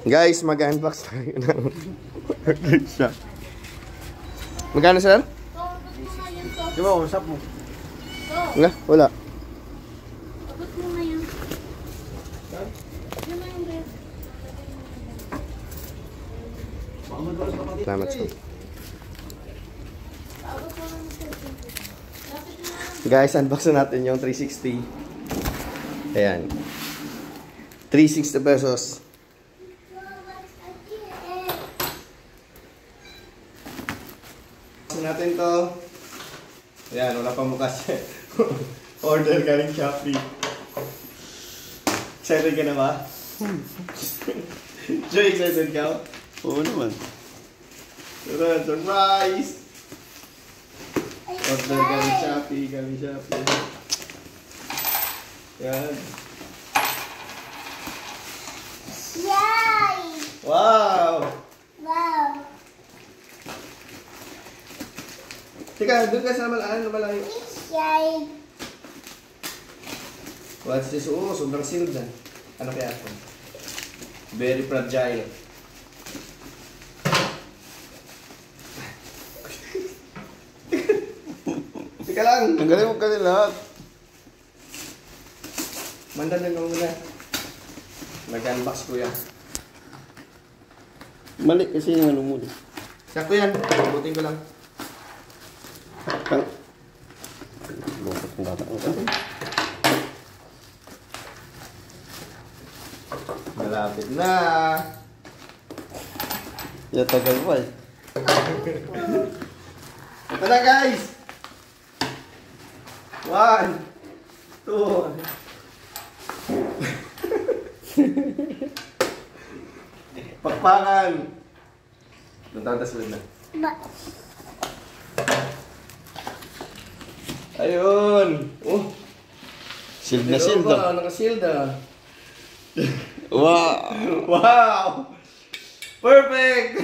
Guys, mag-unbox tayo ng siya. Magkano, sir? Di ba, usap mo? Nga, wala. Abot mo na yan. Yun na yung bread. Salamat, sir. Abot mo na yung Guys, unbox na natin yung 360. Ayan. 360 pesos. Unbox natin to. Ayan, wala pang bukas. Order galing Shopee. Excited ka na ba? Joy, excited ka? Oo naman. Surprise! Order galing Shopee, Yan. Yay! Wow! Wow! Teka, doon ka sa malayo. Yay! What's this? Oo, sobrang sealed na. Ano kaya ito? Very fragile. Teka lang. Tanggalin mo kasi lahat. Mandan mo muna. Mag-unbox ko yan. Mali kasi yung ano mo. Sakto yan. Butin ko lang. Bukot ng bata. Malapit na. Tagal pa eh. Ito na, guys. 1, 2. Pakpakan. Nagtatas ulit na. Ba? Ayun. Oh. Sealed na sealed ah. Naka-sealed ah. Wow! Wow! Perfect!